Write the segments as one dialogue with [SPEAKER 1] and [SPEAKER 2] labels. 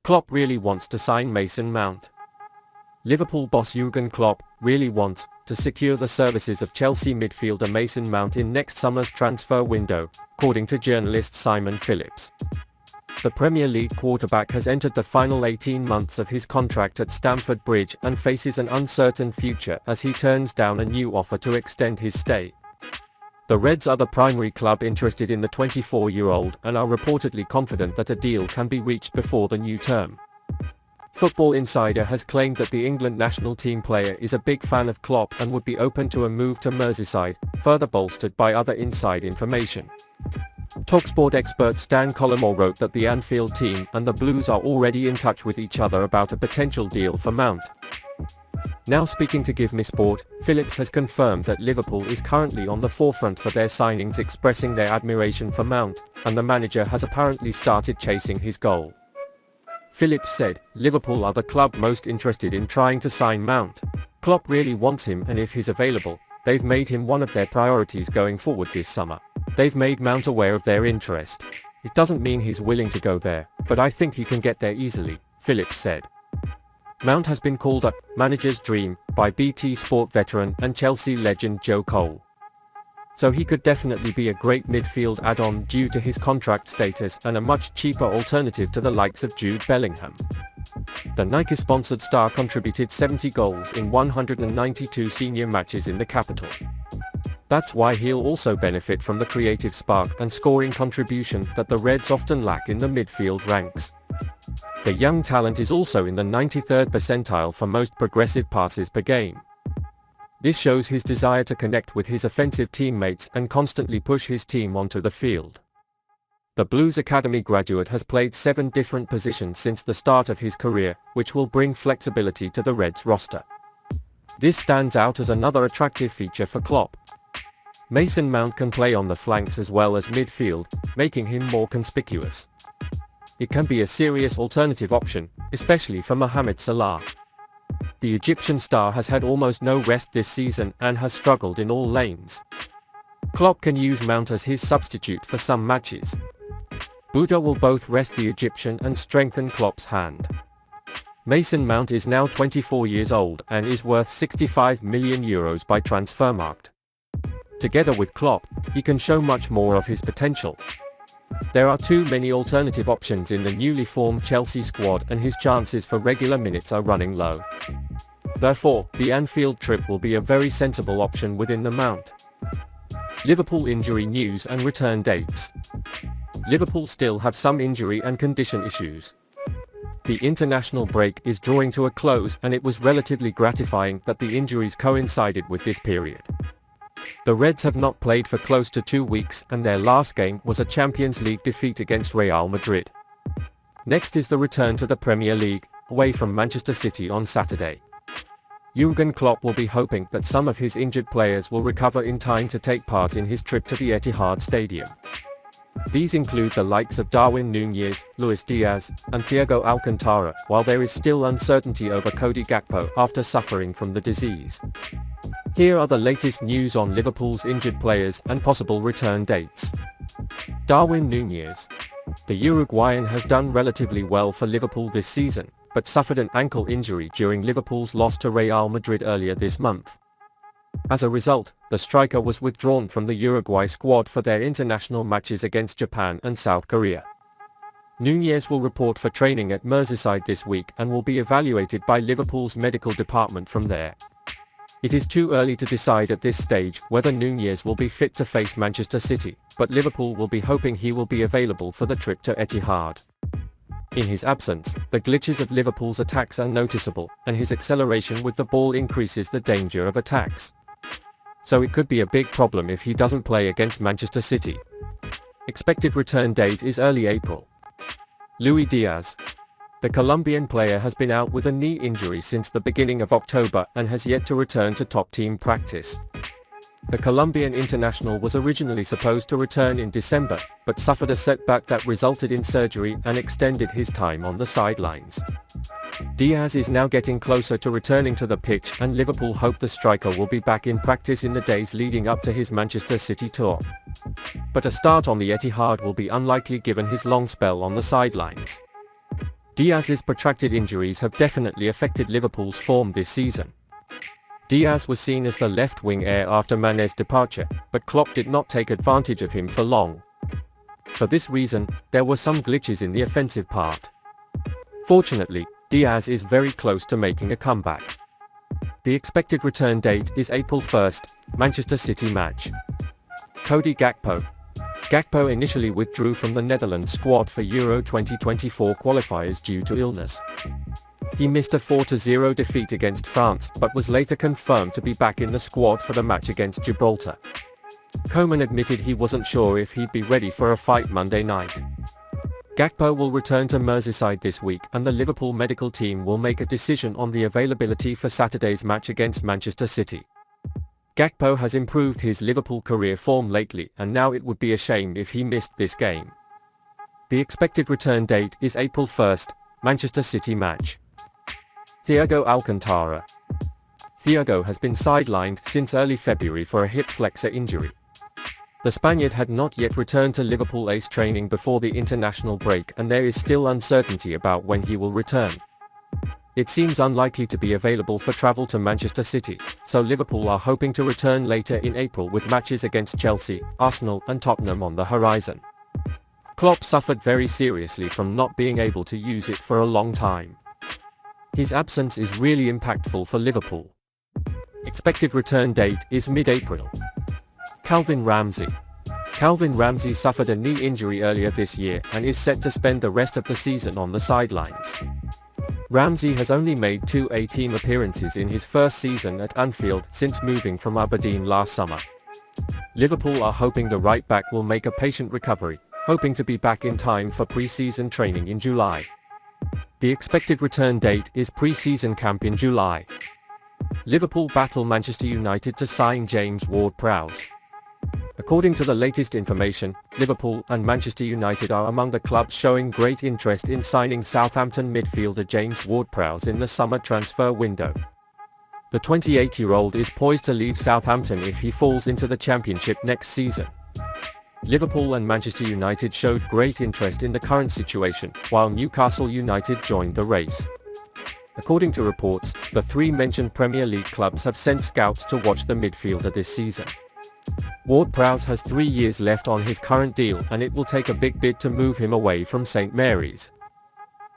[SPEAKER 1] Klopp really wants to sign Mason Mount. Liverpool boss Jürgen Klopp really wants to secure the services of Chelsea midfielder Mason Mount in next summer's transfer window, according to journalist Simon Phillips. The Premier League quarterback has entered the final 18 months of his contract at Stamford Bridge and faces an uncertain future as he turns down a new offer to extend his stay. The Reds are the primary club interested in the 24-year-old and are reportedly confident that a deal can be reached before the new term. Football Insider has claimed that the England national team player is a big fan of Klopp and would be open to a move to Merseyside, further bolstered by other inside information. TalkSport expert Stan Collymore wrote that the Anfield team and the Blues are already in touch with each other about a potential deal for Mount. Now speaking to Give Me Sport, Phillips has confirmed that Liverpool is currently on the forefront for their signings, expressing their admiration for Mount, and the manager has apparently started chasing his goal. Phillips said, "Liverpool are the club most interested in trying to sign Mount. Klopp really wants him, and if he's available, they've made him one of their priorities going forward this summer. They've made Mount aware of their interest. It doesn't mean he's willing to go there, but I think he can get there easily," Phillips said. Mount has been called a manager's dream by BT Sport veteran and Chelsea legend Joe Cole. So he could definitely be a great midfield add-on due to his contract status and a much cheaper alternative to the likes of Jude Bellingham. The Nike-sponsored star contributed 70 goals in 192 senior matches in the capital. That's why he'll also benefit from the creative spark and scoring contribution that the Reds often lack in the midfield ranks. The young talent is also in the 93rd percentile for most progressive passes per game. This shows his desire to connect with his offensive teammates and constantly push his team onto the field. The Blues Academy graduate has played 7 different positions since the start of his career, which will bring flexibility to the Reds roster. This stands out as another attractive feature for Klopp. Mason Mount can play on the flanks as well as midfield, making him more conspicuous. It can be a serious alternative option, especially for Mohamed Salah. The Egyptian star has had almost no rest this season and has struggled in all lanes. Klopp can use Mount as his substitute for some matches. Buda will both rest the Egyptian and strengthen Klopp's hand. Mason Mount is now 24 years old and is worth €65 million by Transfermarkt. Together with Klopp, he can show much more of his potential. There are too many alternative options in the newly formed Chelsea squad and his chances for regular minutes are running low. Therefore, the Anfield trip will be a very sensible option within the Mount. Liverpool injury news and return dates. Liverpool still have some injury and condition issues. The international break is drawing to a close and it was relatively gratifying that the injuries coincided with this period. The Reds have not played for close to 2 weeks and their last game was a Champions League defeat against Real Madrid. Next is the return to the Premier League, away from Manchester City on Saturday. Jürgen Klopp will be hoping that some of his injured players will recover in time to take part in his trip to the Etihad Stadium. These include the likes of Darwin Núñez, Luis Diaz, and Thiago Alcantara, while there is still uncertainty over Cody Gakpo after suffering from the disease. Here are the latest news on Liverpool's injured players and possible return dates. Darwin Núñez. The Uruguayan has done relatively well for Liverpool this season, but suffered an ankle injury during Liverpool's loss to Real Madrid earlier this month. As a result, the striker was withdrawn from the Uruguay squad for their international matches against Japan and South Korea. Núñez will report for training at Merseyside this week and will be evaluated by Liverpool's medical department from there. It is too early to decide at this stage whether Núñez will be fit to face Manchester City, but Liverpool will be hoping he will be available for the trip to Etihad. In his absence, the glitches of Liverpool's attacks are noticeable, and his acceleration with the ball increases the danger of attacks. So it could be a big problem if he doesn't play against Manchester City. Expected return date is early April. Luis Diaz. The Colombian player has been out with a knee injury since the beginning of October and has yet to return to top team practice. The Colombian international was originally supposed to return in December, but suffered a setback that resulted in surgery and extended his time on the sidelines. Diaz is now getting closer to returning to the pitch and Liverpool hope the striker will be back in practice in the days leading up to his Manchester City tour. But a start on the Etihad will be unlikely given his long spell on the sidelines. Diaz's protracted injuries have definitely affected Liverpool's form this season. Diaz was seen as the left-wing heir after Mane's departure, but Klopp did not take advantage of him for long. For this reason, there were some glitches in the offensive part. Fortunately, Diaz is very close to making a comeback. The expected return date is April 1st, Manchester City match. Cody Gakpo. Gakpo initially withdrew from the Netherlands squad for Euro 2024 qualifiers due to illness. He missed a 4-0 defeat against France but was later confirmed to be back in the squad for the match against Gibraltar. Koeman admitted he wasn't sure if he'd be ready for a fight Monday night. Gakpo will return to Merseyside this week and the Liverpool medical team will make a decision on the availability for Saturday's match against Manchester City. Gakpo has improved his Liverpool career form lately and now it would be a shame if he missed this game. The expected return date is April 1st, Manchester City match. Thiago Alcantara. Thiago has been sidelined since early February for a hip flexor injury. The Spaniard had not yet returned to Liverpool ACE training before the international break and there is still uncertainty about when he will return. It seems unlikely to be available for travel to Manchester City, so Liverpool are hoping to return later in April with matches against Chelsea, Arsenal and Tottenham on the horizon. Klopp suffered very seriously from not being able to use it for a long time. His absence is really impactful for Liverpool. Expected return date is mid-April. Calvin Ramsey. Calvin Ramsey suffered a knee injury earlier this year and is set to spend the rest of the season on the sidelines. Ramsey has only made 2 A-team appearances in his first season at Anfield since moving from Aberdeen last summer. Liverpool are hoping the right-back will make a patient recovery, hoping to be back in time for pre-season training in July. The expected return date is pre-season camp in July. Liverpool battle Manchester United to sign James Ward-Prowse. According to the latest information, Liverpool and Manchester United are among the clubs showing great interest in signing Southampton midfielder James Ward-Prowse in the summer transfer window. The 28-year-old is poised to leave Southampton if he falls into the Championship next season. Liverpool and Manchester United showed great interest in the current situation, while Newcastle United joined the race. According to reports, the 3 mentioned Premier League clubs have sent scouts to watch the midfielder this season. Ward-Prowse has 3 years left on his current deal and it will take a big bid to move him away from St Mary's.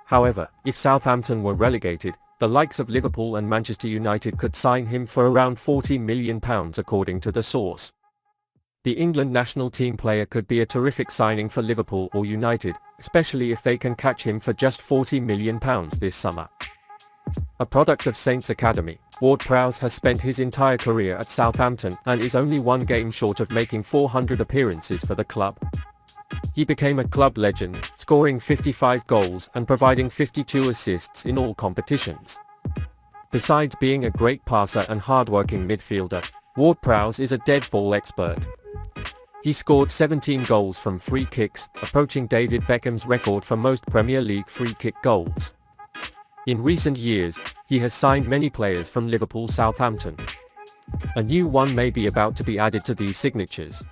[SPEAKER 1] However, if Southampton were relegated, the likes of Liverpool and Manchester United could sign him for around £40 million according to the source. The England national team player could be a terrific signing for Liverpool or United, especially if they can catch him for just £40 million this summer. A product of Saints Academy, Ward-Prowse has spent his entire career at Southampton and is only 1 game short of making 400 appearances for the club. He became a club legend, scoring 55 goals and providing 52 assists in all competitions. Besides being a great passer and hard-working midfielder, Ward-Prowse is a dead ball expert. He scored 17 goals from free kicks, approaching David Beckham's record for most Premier League free kick goals. In recent years, he has signed many players from Liverpool Southampton. A new one may be about to be added to these signatures.